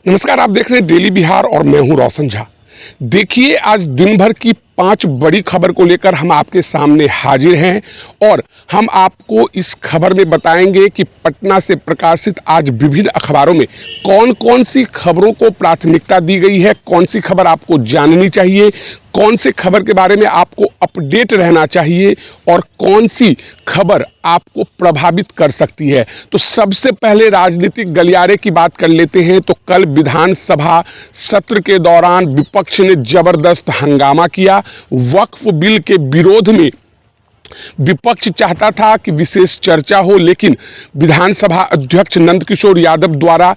नमस्कार, आप देख रहे हैं डेली बिहार और मैं हूं रोशन झा। देखिए, आज दिन भर की 5 बड़ी खबर को लेकर हम आपके सामने हाजिर हैं और हम आपको इस खबर में बताएंगे कि पटना से प्रकाशित आज विभिन्न अखबारों में कौन-कौन सी खबरों को प्राथमिकता दी गई है, कौन सी खबर आपको जाननी चाहिए, कौन सी खबर के बारे में आपको अपडेट रहना चाहिए और कौन सी खबर आपको प्रभावित कर सकती है। तो सबसे पहले राजनीतिक गलियारे की बात कर लेते हैं। तो कल विधानसभा सत्र के दौरान विपक्ष ने जबरदस्त हंगामा किया। वक्फ बिल के विरोध में विपक्ष चाहता था कि विशेष चर्चा हो, लेकिन विधानसभा अध्यक्ष नंदकिशोर यादव द्वारा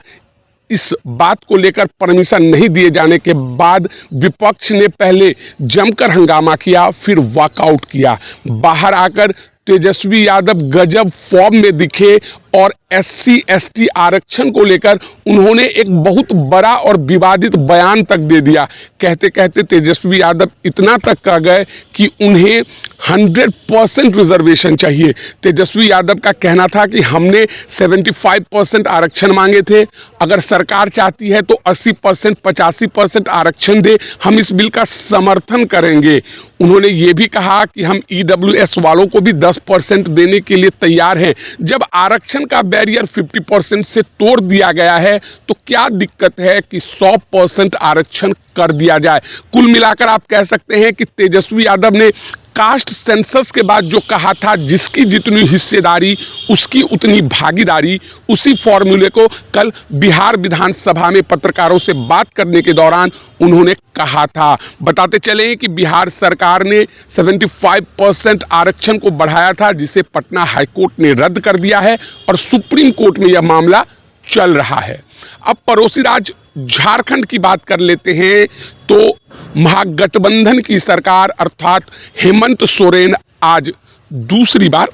इस बात को लेकर परमिशन नहीं दिए जाने के बाद विपक्ष ने पहले जमकर हंगामा किया, फिर वॉकआउट किया। बाहर आकर तेजस्वी यादव गजब फॉर्म में दिखे और SC/ST आरक्षण को लेकर उन्होंने एक बहुत बड़ा और विवादित बयान तक दे दिया। कहते कहते तेजस्वी यादव इतना तक कह गए कि उन्हें 100% रिजर्वेशन चाहिए। तेजस्वी यादव का कहना था कि हमने 75% आरक्षण मांगे थे, अगर सरकार चाहती है तो 80%, 85% आरक्षण दे, हम इस बिल का समर्थन करेंगे। उन्होंने ये भी कहा कि हम EWS वालों को भी 10% देने के लिए तैयार हैं। जब आरक्षण का बैरियर 50% से तोड़ दिया गया है तो क्या दिक्कत है कि 100% आरक्षण कर दिया जाए। कुल मिलाकर आप कह सकते हैं कि तेजस्वी यादव ने कास्ट सेंसस के बाद जो कहा था, जिसकी जितनी हिस्सेदारी उसकी उतनी भागीदारी, उसी फॉर्मूले को कल बिहार विधानसभा में पत्रकारों से बात करने के दौरान उन्होंने कहा था। बताते चले कि बिहार सरकार ने 75% आरक्षण को बढ़ाया था, जिसे पटना हाईकोर्ट ने रद्द कर दिया है और सुप्रीम कोर्ट में यह मामला चल रहा है। अब पड़ोसी राज्य झारखंड की बात कर लेते हैं। तो महागठबंधन की सरकार अर्थात हेमंत सोरेन आज दूसरी बार,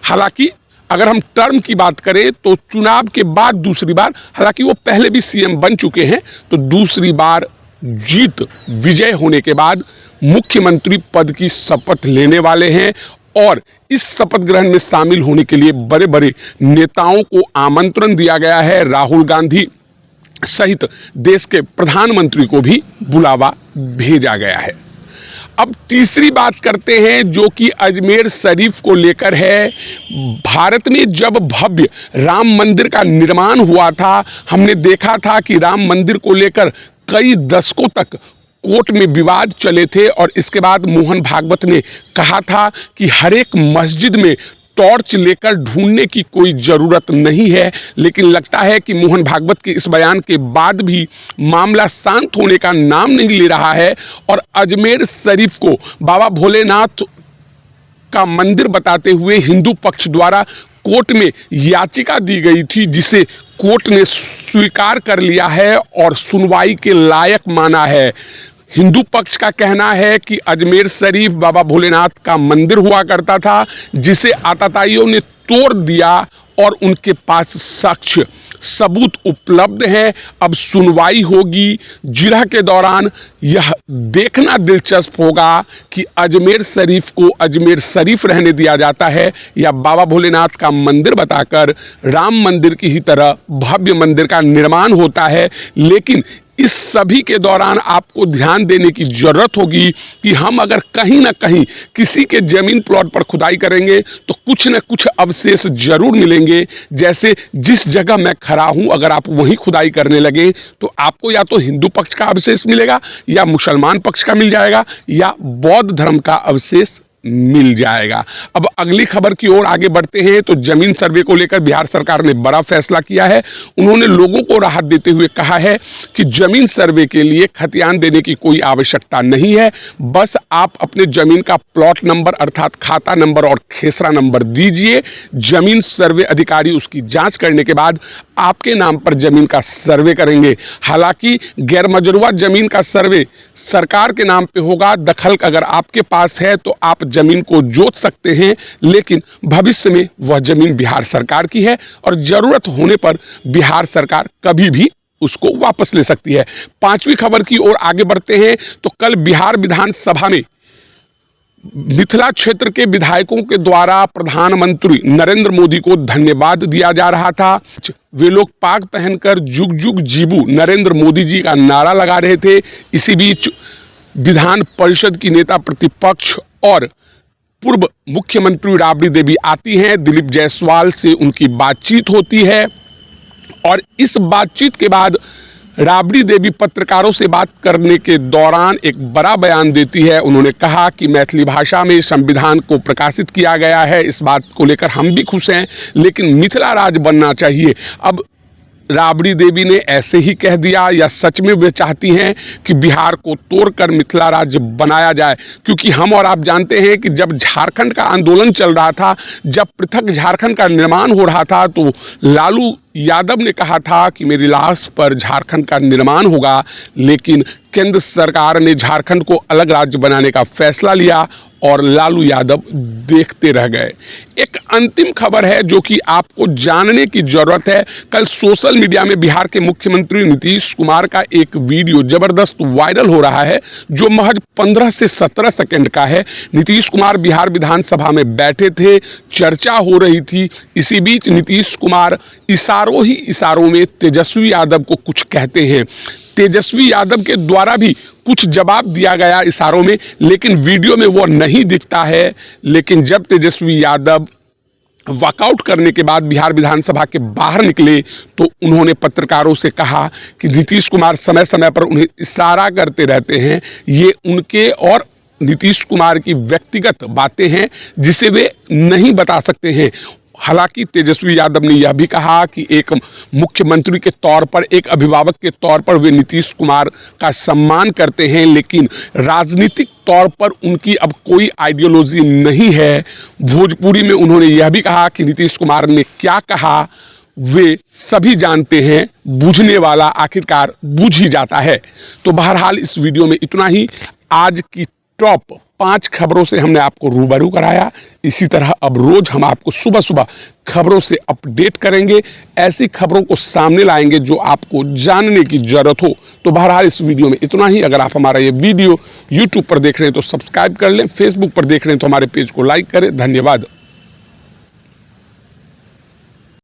हालांकि अगर हम टर्म की बात करें तो चुनाव के बाद दूसरी बार, हालांकि वो पहले भी CM बन चुके हैं, तो दूसरी बार जीत विजय होने के बाद मुख्यमंत्री पद की शपथ लेने वाले हैं और इस शपथ ग्रहण में शामिल होने के लिए बड़े बड़े नेताओं को आमंत्रण दिया गया है। राहुल गांधी सहित देश के प्रधानमंत्री को भी बुलावा भेजा गया है। अब तीसरी बात करते हैं जो कि अजमेर शरीफ को लेकर है। भारत में जब भव्य राम मंदिर का निर्माण हुआ था, हमने देखा था कि राम मंदिर को लेकर कई दशकों तक कोर्ट में विवाद चले थे और इसके बाद मोहन भागवत ने कहा था कि हर एक मस्जिद में टॉर्च लेकर ढूंढने की कोई ज़रूरत नहीं है। लेकिन लगता है कि मोहन भागवत के इस बयान के बाद भी मामला शांत होने का नाम नहीं ले रहा है और अजमेर शरीफ को बाबा भोलेनाथ का मंदिर बताते हुए हिंदू पक्ष द्वारा कोर्ट में याचिका दी गई थी, जिसे कोर्ट ने स्वीकार कर लिया है और सुनवाई के लायक माना है। हिंदू पक्ष का कहना है कि अजमेर शरीफ बाबा भोलेनाथ का मंदिर हुआ करता था, जिसे आताताइयों ने तोड़ दिया और उनके पास साक्ष्य सबूत उपलब्ध हैं। अब सुनवाई होगी। जिरह के दौरान यह देखना दिलचस्प होगा कि अजमेर शरीफ को अजमेर शरीफ रहने दिया जाता है या बाबा भोलेनाथ का मंदिर बताकर राम मंदिर की ही तरह भव्य मंदिर का निर्माण होता है। लेकिन इस सभी के दौरान आपको ध्यान देने की जरूरत होगी कि हम अगर कहीं ना कहीं किसी के जमीन प्लॉट पर खुदाई करेंगे तो कुछ न कुछ अवशेष जरूर मिलेंगे। जैसे जिस जगह मैं खड़ा हूं, अगर आप वहीं खुदाई करने लगे तो आपको या तो हिंदू पक्ष का अवशेष मिलेगा या मुसलमान पक्ष का मिल जाएगा या बौद्ध धर्म का अवशेष मिल जाएगा। अब अगली खबर की ओर आगे बढ़ते हैं। तो जमीन सर्वे को लेकर बिहार सरकार ने बड़ा फैसला किया है। उन्होंने लोगों को राहत देते हुए कहा है कि जमीन सर्वे के लिए खतियान देने की कोई आवश्यकता नहीं है, बस आप अपने जमीन का प्लॉट नंबर अर्थात खाता नंबर और खेसरा नंबर दीजिए। जमीन सर्वे अधिकारी उसकी जांच करने के बाद आपके नाम पर जमीन का सर्वे करेंगे। हालांकि गैर मजरूआ जमीन का सर्वे सरकार के नाम पे होगा। दखल अगर आपके पास है तो आप जमीन को जोत सकते हैं, लेकिन भविष्य में वह जमीन बिहार सरकार की है और जरूरत होने पर बिहार सरकार कभी भी उसको वापस ले सकती है। 5वीं खबर की ओर आगे बढ़ते हैं। तो कल बिहार विधानसभा में मिथिला क्षेत्र के विधायकों के द्वारा प्रधानमंत्री नरेंद्र मोदी को धन्यवाद दिया जा रहा था। वे लोग पाग पहनकर जुग जुग जीबू नरेंद्र मोदी जी का नारा लगा रहे थे। इसी बीच विधान परिषद की नेता प्रतिपक्ष और पूर्व मुख्यमंत्री राबड़ी देवी आती हैं। दिलीप जायसवाल से उनकी बातचीत होती है और इस बातचीत के बाद राबड़ी देवी पत्रकारों से बात करने के दौरान एक बड़ा बयान देती है। उन्होंने कहा कि मैथिली भाषा में संविधान को प्रकाशित किया गया है, इस बात को लेकर हम भी खुश हैं, लेकिन मिथिला राज्य बनना चाहिए। अब राबड़ी देवी ने ऐसे ही कह दिया या सच में वे चाहती हैं कि बिहार को तोड़कर मिथिला राज्य बनाया जाए? क्योंकि हम और आप जानते हैं कि जब झारखंड का आंदोलन चल रहा था, जब पृथक झारखंड का निर्माण हो रहा था, तो लालू यादव ने कहा था कि मेरी लाश पर झारखंड का निर्माण होगा, लेकिन केंद्र सरकार ने झारखंड को अलग राज्य बनाने का फैसला लिया और लालू यादव देखते रह गए। एक अंतिम खबर है जो कि आपको जानने की जरूरत है। कल सोशल मीडिया में बिहार के मुख्यमंत्री नीतीश कुमार का एक वीडियो जबरदस्त वायरल हो रहा है, जो महज 15 से 17 सेकंड का है। नीतीश कुमार बिहार विधानसभा में बैठे थे, चर्चा हो रही थी। इसी बीच नीतीश कुमार इशारों ही इशारों में तेजस्वी यादव को कुछ कहते हैं। तेजस्वी यादव के द्वारा भी कुछ जवाब दिया गया इशारों में, लेकिन वीडियो में वो नहीं दिखता है। लेकिन जब तेजस्वी यादव वॉकआउट करने के बाद बिहार विधानसभा के बाहर निकले तो उन्होंने पत्रकारों से कहा कि नीतीश कुमार समय समय पर उन्हें इशारा करते रहते हैं। ये उनके और नीतीश कुमार की व्यक्तिगत बातें हैं जिसे वे नहीं बता सकते हैं। हालांकि तेजस्वी यादव ने यह भी कहा कि एक मुख्यमंत्री के तौर पर, एक अभिभावक के तौर पर वे नीतीश कुमार का सम्मान करते हैं, लेकिन राजनीतिक तौर पर उनकी अब कोई आइडियोलॉजी नहीं है। भोजपुरी में उन्होंने यह भी कहा कि नीतीश कुमार ने क्या कहा वे सभी जानते हैं, बूझने वाला आखिरकार बूझ ही जाता है। तो बहरहाल इस वीडियो में इतना ही। आज की टॉप 5 खबरों से हमने आपको रूबरू कराया। इसी तरह अब रोज हम आपको सुबह सुबह खबरों से अपडेट करेंगे, ऐसी खबरों को सामने लाएंगे जो आपको जानने की जरूरत हो। तो बहरहाल इस वीडियो में इतना ही। अगर आप हमारा ये वीडियो YouTube पर देख रहे हैं तो सब्सक्राइब कर लें, Facebook पर देख रहे हैं तो हमारे पेज को लाइक करें। धन्यवाद।